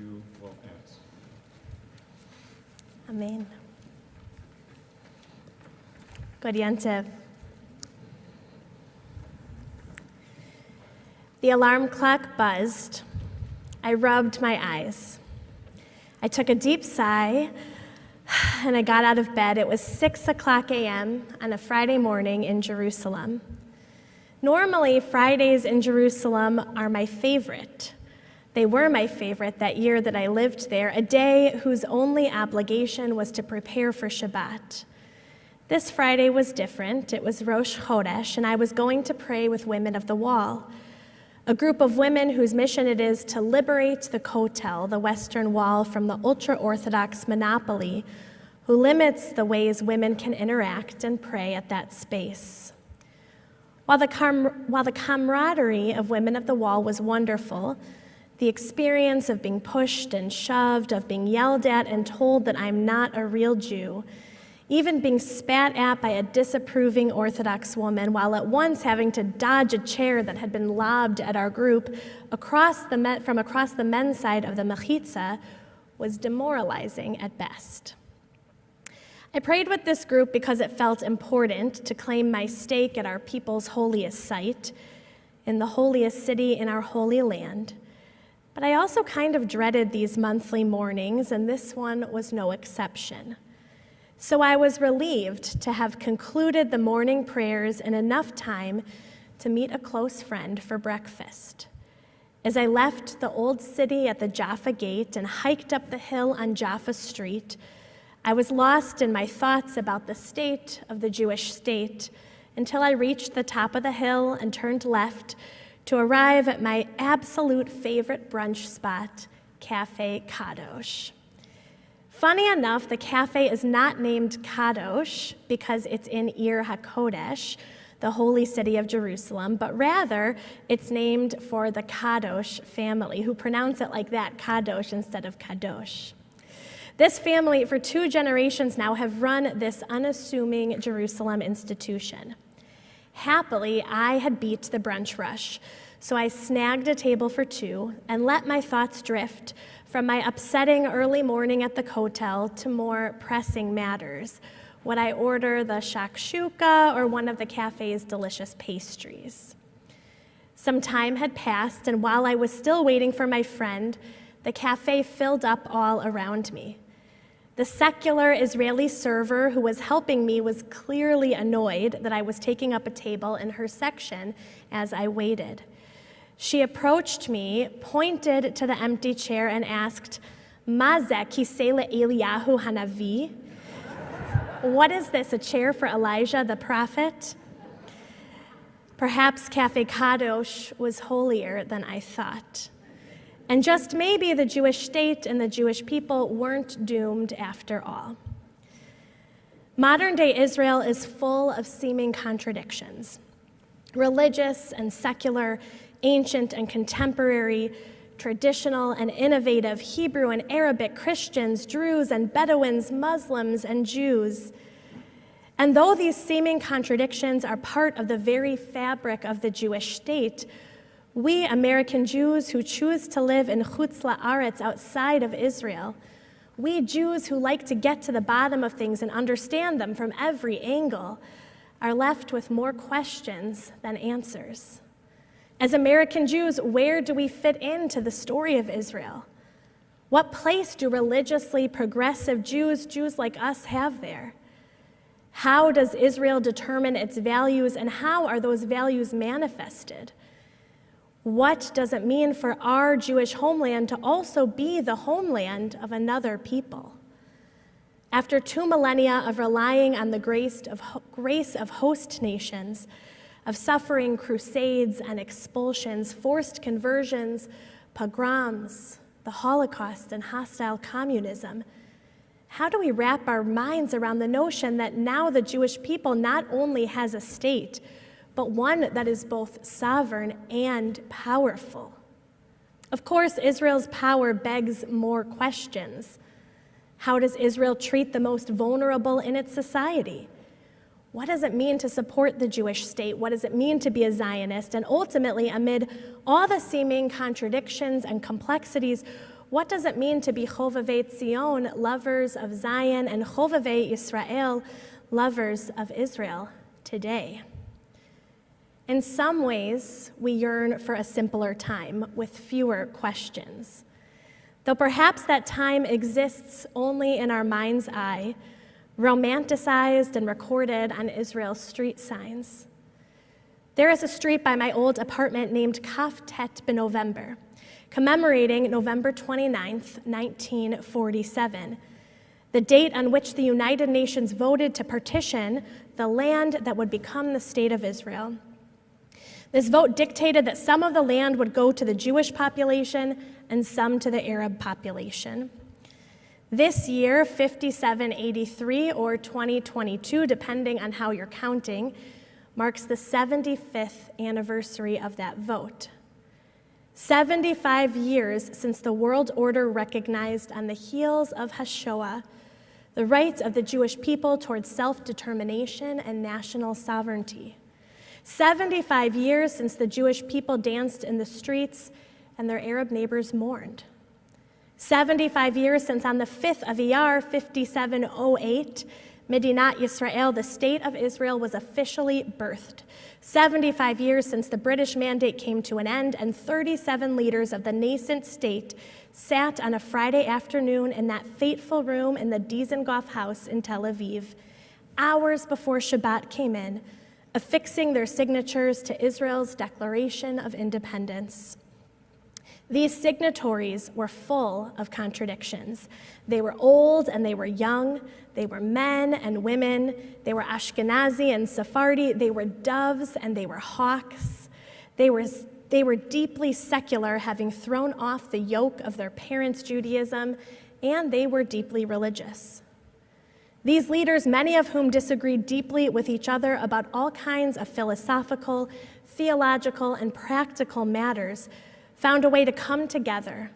you will answer. Amen. Redemptive. The alarm clock buzzed. I rubbed my eyes. I took a deep sigh, and I got out of bed. It was 6:00 a.m. on a Friday morning in Jerusalem. Normally, Fridays in Jerusalem are my favorite. They were my favorite that year that I lived there, a day whose only obligation was to prepare for Shabbat. This Friday was different. It was Rosh Chodesh, and I was going to pray with Women of the Wall, a group of women whose mission it is to liberate the Kotel, the Western Wall, from the ultra-Orthodox monopoly who limits the ways women can interact and pray at that space. While the camaraderie of Women of the Wall was wonderful, the experience of being pushed and shoved, of being yelled at and told that I'm not a real Jew, even being spat at by a disapproving Orthodox woman, while at once having to dodge a chair that had been lobbed at our group from across the men's side of the mechitza, was demoralizing at best. I prayed with this group because it felt important to claim my stake at our people's holiest site, in the holiest city in our holy land. But I also kind of dreaded these monthly mornings, and this one was no exception. So I was relieved to have concluded the morning prayers in enough time to meet a close friend for breakfast. As I left the old city at the Jaffa Gate and hiked up the hill on Jaffa Street, I was lost in my thoughts about the state of the Jewish state until I reached the top of the hill and turned left to arrive at my absolute favorite brunch spot, Cafe Kadosh. Funny enough, the cafe is not named Kadosh because it's in Ir HaKodesh, the holy city of Jerusalem, but rather it's named for the Kadosh family, who pronounce it like that, Kadosh instead of Kadosh. This family, for 2 generations now, have run this unassuming Jerusalem institution. Happily, I had beat the brunch rush, so I snagged a table for 2 and let my thoughts drift from my upsetting early morning at the Kotel to more pressing matters. Would I order the shakshuka or one of the cafe's delicious pastries? Some time had passed, and while I was still waiting for my friend, the cafe filled up all around me. The secular Israeli server who was helping me was clearly annoyed that I was taking up a table in her section as I waited. She approached me, pointed to the empty chair, and asked, "Ma ze kisei le'Eliyahu hanavi?" What is this, a chair for Elijah the prophet? Perhaps Cafe Kadosh was holier than I thought. And just maybe the Jewish state and the Jewish people weren't doomed after all. Modern-day Israel is full of seeming contradictions. Religious and secular, ancient and contemporary, traditional and innovative, Hebrew and Arabic, Christians, Druze and Bedouins, Muslims and Jews. And though these seeming contradictions are part of the very fabric of the Jewish state, we American Jews who choose to live in Chutz La'aretz, outside of Israel, we Jews who like to get to the bottom of things and understand them from every angle, are left with more questions than answers. As American Jews, where do we fit into the story of Israel? What place do religiously progressive Jews like us, have there? How does Israel determine its values, and how are those values manifested? What does it mean for our Jewish homeland to also be the homeland of another people? After 2 millennia of relying on the grace of host nations, of suffering crusades and expulsions, forced conversions, pogroms, the Holocaust, and hostile communism, how do we wrap our minds around the notion that now the Jewish people not only has a state, but one that is both sovereign and powerful? Of course, Israel's power begs more questions. How does Israel treat the most vulnerable in its society? What does it mean to support the Jewish state? What does it mean to be a Zionist? And ultimately, amid all the seeming contradictions and complexities, what does it mean to be Chovevei Tzion, lovers of Zion, and Chovevei Yisrael, lovers of Israel, today? In some ways, we yearn for a simpler time with fewer questions. Though perhaps that time exists only in our mind's eye, romanticized and recorded on Israel's street signs. There is a street by my old apartment named Kaf Tet B'November, commemorating November 29th, 1947, the date on which the United Nations voted to partition the land that would become the State of Israel. This vote dictated that some of the land would go to the Jewish population and some to the Arab population. This year, 5783 or 2022, depending on how you're counting, marks the 75th anniversary of that vote. 75 years since the world order recognized on the heels of Hashoah the rights of the Jewish people towards self-determination and national sovereignty. 75 years since the Jewish people danced in the streets and their Arab neighbors mourned. 75 years since on the 5th of Iyar, 5708, Medinat Yisrael, the State of Israel, was officially birthed. 75 years since the British Mandate came to an end, and 37 leaders of the nascent state sat on a Friday afternoon in that fateful room in the Dizengoff House in Tel Aviv, hours before Shabbat came in, affixing their signatures to Israel's Declaration of Independence. These signatories were full of contradictions. They were old and they were young. They were men and women. They were Ashkenazi and Sephardi. They were doves and they were hawks. They were deeply secular, having thrown off the yoke of their parents' Judaism, and they were deeply religious. These leaders, many of whom disagreed deeply with each other about all kinds of philosophical, theological, and practical matters, found a way to come together,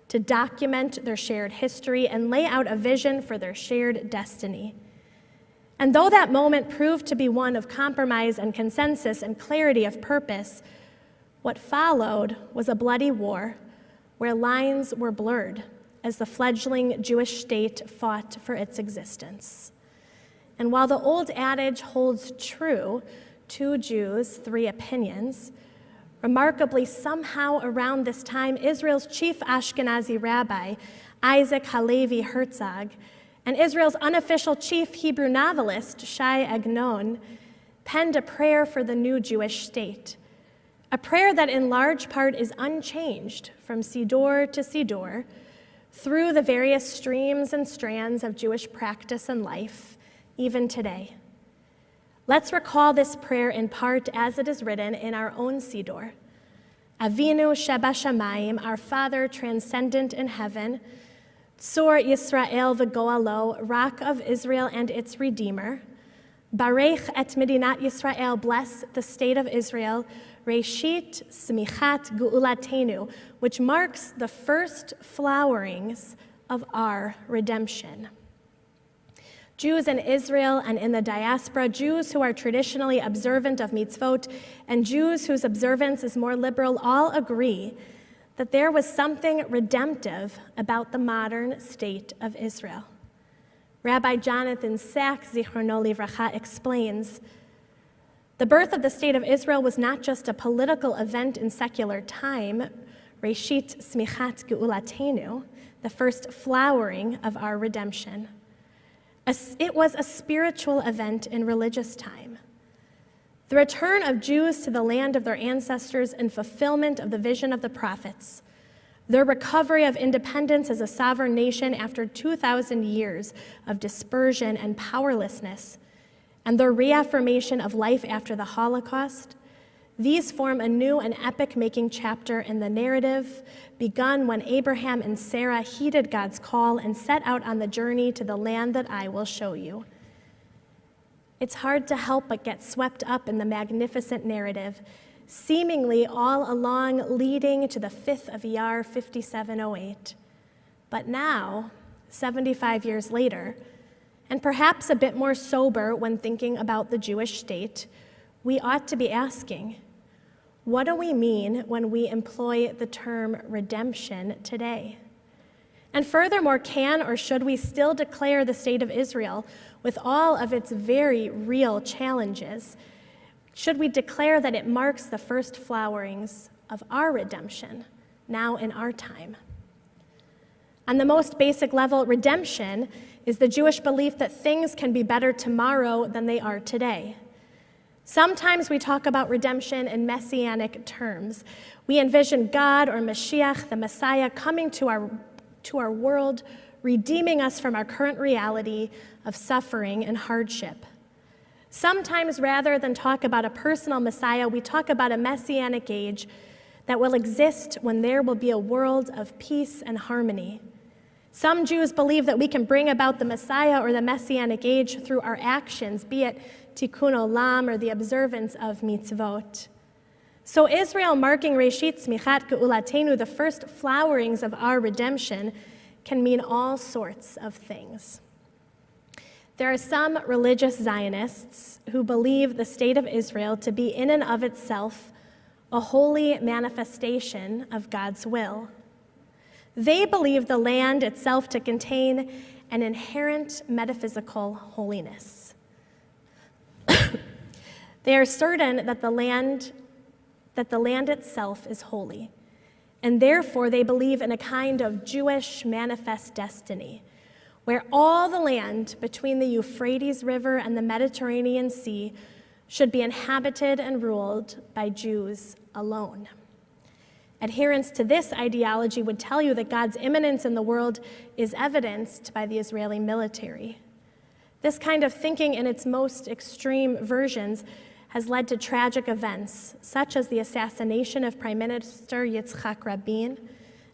to document their shared history and lay out a vision for their shared destiny. And though that moment proved to be one of compromise and consensus and clarity of purpose, what followed was a bloody war where lines were blurred as the fledgling Jewish state fought for its existence. And while the old adage holds true, 2 Jews, 3 opinions, remarkably, somehow around this time, Israel's chief Ashkenazi rabbi, Isaac Halevi Herzog, and Israel's unofficial chief Hebrew novelist, Shai Agnon, penned a prayer for the new Jewish state, a prayer that in large part is unchanged from Sidor to Sidor, through the various streams and strands of Jewish practice and life, even today. Let's recall this prayer in part as it is written in our own Sidor. Avinu Sheba Shamayim, our Father transcendent in heaven, Tzor Yisrael v'Goalo, Rock of Israel and its Redeemer, Barech et Medinat Yisrael, bless the state of Israel, Reshit Smichat Geulatenu, which marks the first flowerings of our redemption. Jews in Israel and in the diaspora, Jews who are traditionally observant of mitzvot, and Jews whose observance is more liberal, all agree that there was something redemptive about the modern state of Israel. Rabbi Jonathan Sachs, Zichrono Livracha, explains, the birth of the state of Israel was not just a political event in secular time, Reshit Smichat Geulatenu, the first flowering of our redemption. It was a spiritual event in religious time. The return of Jews to the land of their ancestors in fulfillment of the vision of the prophets, their recovery of independence as a sovereign nation after 2,000 years of dispersion and powerlessness, and their reaffirmation of life after the Holocaust, these form a new and epic-making chapter in the narrative begun when Abraham and Sarah heeded God's call and set out on the journey to the land that I will show you. It's hard to help but get swept up in the magnificent narrative, seemingly all along leading to the 5th of Iyar, 5708. But now, 75 years later, and perhaps a bit more sober when thinking about the Jewish state, we ought to be asking, what do we mean when we employ the term redemption today? And furthermore, can or should we still declare the state of Israel with all of its very real challenges? Should we declare that it marks the first flowerings of our redemption, now in our time? On the most basic level, redemption is the Jewish belief that things can be better tomorrow than they are today. Sometimes we talk about redemption in messianic terms. We envision God or Mashiach, the Messiah, coming to our world, redeeming us from our current reality of suffering and hardship. Sometimes, rather than talk about a personal Messiah, we talk about a messianic age that will exist when there will be a world of peace and harmony. Some Jews believe that we can bring about the Messiah or the messianic age through our actions, be it tikkun olam or the observance of mitzvot. So Israel marking Reshit Tzmichat Geulatenu, the first flowerings of our redemption, can mean all sorts of things. There are some religious Zionists who believe the state of Israel to be in and of itself a holy manifestation of God's will. They believe the land itself to contain an inherent metaphysical holiness. They are certain that the land itself is holy, and therefore they believe in a kind of Jewish manifest destiny, where all the land between the Euphrates River and the Mediterranean Sea should be inhabited and ruled by Jews alone. Adherence to this ideology would tell you that God's immanence in the world is evidenced by the Israeli military. This kind of thinking in its most extreme versions has led to tragic events, such as the assassination of Prime Minister Yitzhak Rabin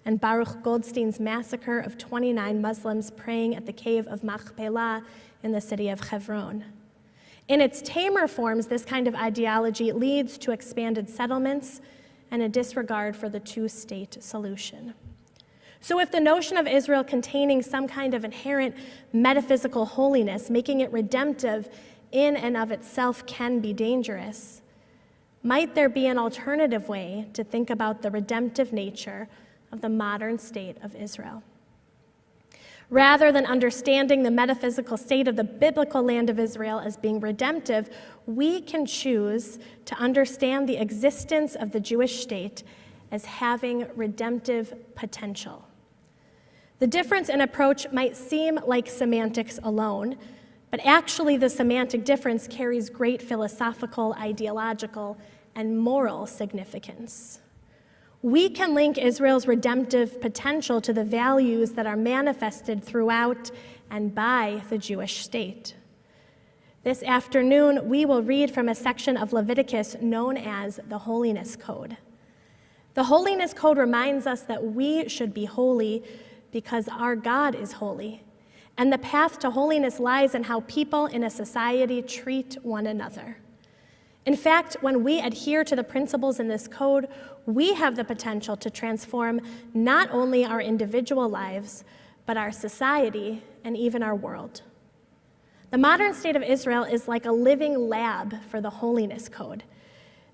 and Baruch Goldstein's massacre of 29 Muslims praying at the cave of Machpelah in the city of Hebron. In its tamer forms, this kind of ideology leads to expanded settlements and a disregard for the two-state solution. So if the notion of Israel containing some kind of inherent metaphysical holiness, making it redemptive in and of itself, can be dangerous, might there be an alternative way to think about the redemptive nature of the modern state of Israel? Rather than understanding the metaphysical state of the biblical land of Israel as being redemptive, we can choose to understand the existence of the Jewish state as having redemptive potential. The difference in approach might seem like semantics alone, but actually the semantic difference carries great philosophical, ideological, and moral significance. We can link Israel's redemptive potential to the values that are manifested throughout and by the Jewish state. This afternoon, we will read from a section of Leviticus known as the Holiness Code. The Holiness Code reminds us that we should be holy because our God is holy, and the path to holiness lies in how people in a society treat one another. In fact, when we adhere to the principles in this code, we have the potential to transform not only our individual lives, but our society and even our world. The modern state of Israel is like a living lab for the Holiness Code,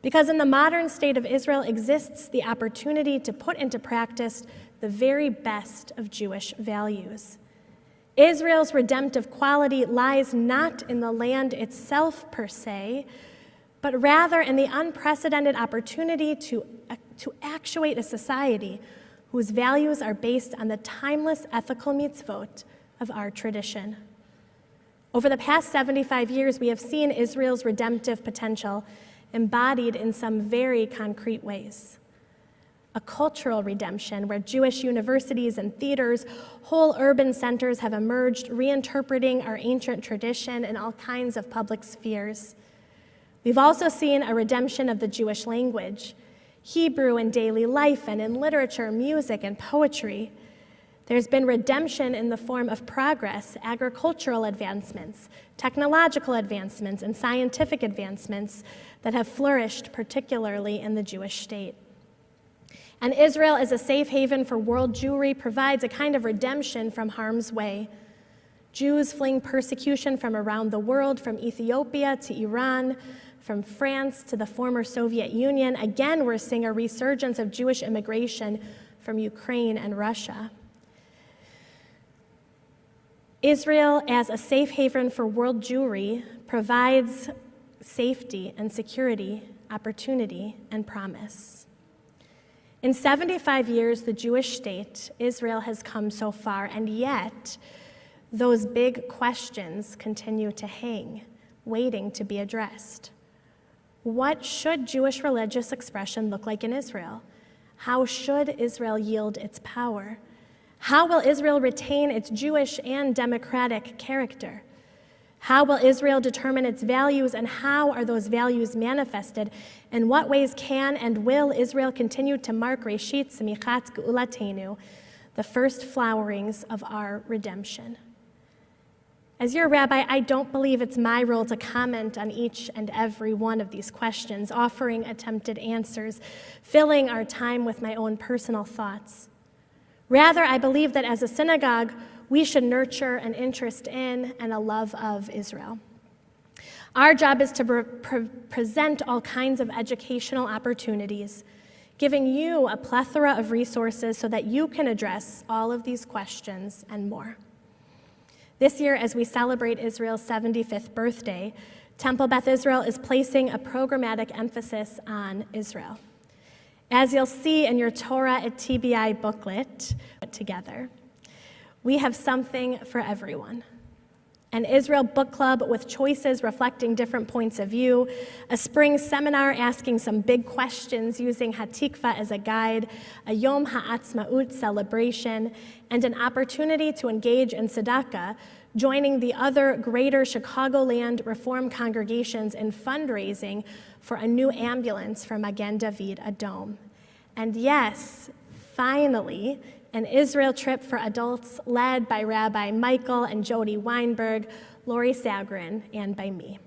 because in the modern state of Israel exists the opportunity to put into practice the very best of Jewish values. Israel's redemptive quality lies not in the land itself per se, but rather in the unprecedented opportunity to actuate a society whose values are based on the timeless ethical mitzvot of our tradition. Over the past 75 years, we have seen Israel's redemptive potential embodied in some very concrete ways. A cultural redemption where Jewish universities and theaters, whole urban centers have emerged, reinterpreting our ancient tradition in all kinds of public spheres. We've also seen a redemption of the Jewish language, Hebrew in daily life and in literature, music, and poetry. There's been redemption in the form of progress, agricultural advancements, technological advancements, and scientific advancements that have flourished, particularly in the Jewish state. And Israel, as a safe haven for world Jewry, provides a kind of redemption from harm's way. Jews fleeing persecution from around the world, from Ethiopia to Iran, from France to the former Soviet Union. Again, we're seeing a resurgence of Jewish immigration from Ukraine and Russia. Israel, as a safe haven for world Jewry, provides safety and security, opportunity and promise. In 75 years, the Jewish state, Israel, has come so far, and yet those big questions continue to hang, waiting to be addressed. What should Jewish religious expression look like in Israel? How should Israel yield its power? How will Israel retain its Jewish and democratic character? How will Israel determine its values, and how are those values manifested? In what ways can and will Israel continue to mark Reshit Simichat Geulatenu, the first flowerings of our redemption? As your rabbi, I don't believe it's my role to comment on each and every one of these questions, offering attempted answers, filling our time with my own personal thoughts. Rather, I believe that as a synagogue, we should nurture an interest in and a love of Israel. Our job is to present all kinds of educational opportunities, giving you a plethora of resources so that you can address all of these questions and more. This year, as we celebrate Israel's 75th birthday, Temple Beth Israel is placing a programmatic emphasis on Israel. As you'll see in your Torah at TBI booklet put together, we have something for everyone. An Israel book club with choices reflecting different points of view, a spring seminar asking some big questions using Hatikva as a guide, a Yom Ha'atzmaut celebration, and an opportunity to engage in tzedakah, joining the other greater Chicagoland Reform congregations in fundraising for a new ambulance for Magen David Adom. And yes, finally, an Israel trip for adults led by Rabbi Michael and Jody Weinberg, Lori Sagrin, and by me.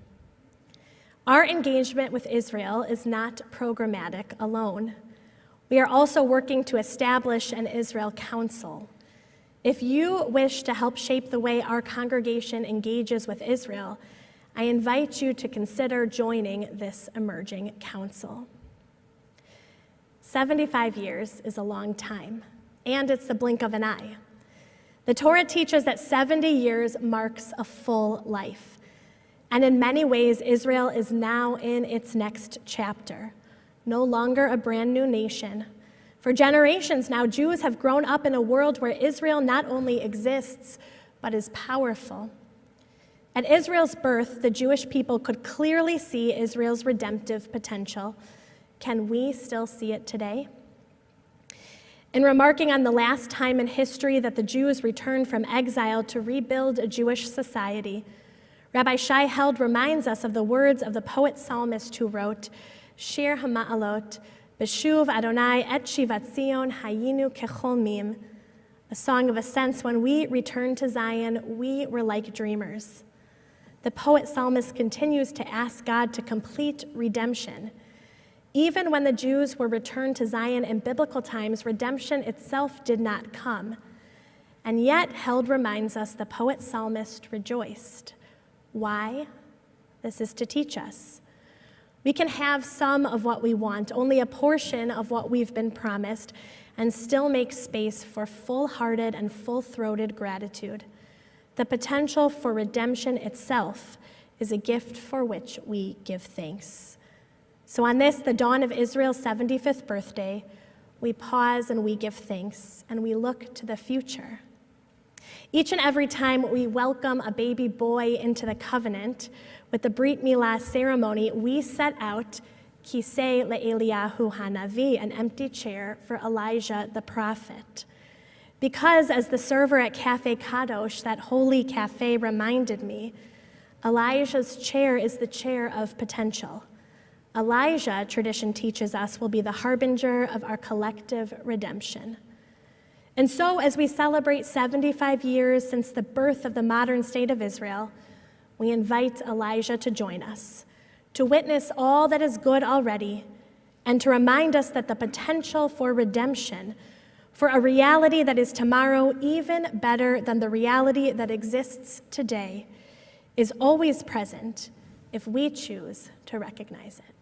Our engagement with Israel is not programmatic alone. We are also working to establish an Israel Council. If you wish to help shape the way our congregation engages with Israel, I invite you to consider joining this emerging council. 75 years is a long time, and it's the blink of an eye. The Torah teaches that 70 years marks a full life. And in many ways, Israel is now in its next chapter, no longer a brand new nation. For generations now, Jews have grown up in a world where Israel not only exists, but is powerful. At Israel's birth, the Jewish people could clearly see Israel's redemptive potential. Can we still see it today? In remarking on the last time in history that the Jews returned from exile to rebuild a Jewish society, Rabbi Shai Held reminds us of the words of the poet-psalmist who wrote, Shir Hama'alot, Beshuv Adonai et Shivat Zion Hayinu Kecholmim, a song of ascents. When we returned to Zion, we were like dreamers. The poet-psalmist continues to ask God to complete redemption. Even when the Jews were returned to Zion in biblical times, redemption itself did not come. And yet, Held reminds us the poet-psalmist rejoiced. Why? This is to teach us. We can have some of what we want, only a portion of what we've been promised, and still make space for full-hearted and full-throated gratitude. The potential for redemption itself is a gift for which we give thanks. So on this, the dawn of Israel's 75th birthday, we pause and we give thanks, and we look to the future. Each and every time we welcome a baby boy into the covenant with the Brit Milah ceremony, we set out Kisei le'Eliyahu Hanavi, an empty chair for Elijah the prophet. Because, as the server at Cafe Kadosh, that holy cafe, reminded me, Elijah's chair is the chair of potential. Elijah, tradition teaches us, will be the harbinger of our collective redemption. And so, as we celebrate 75 years since the birth of the modern state of Israel, we invite Elijah to join us, to witness all that is good already, and to remind us that the potential for redemption, for a reality that is tomorrow even better than the reality that exists today, is always present if we choose to recognize it.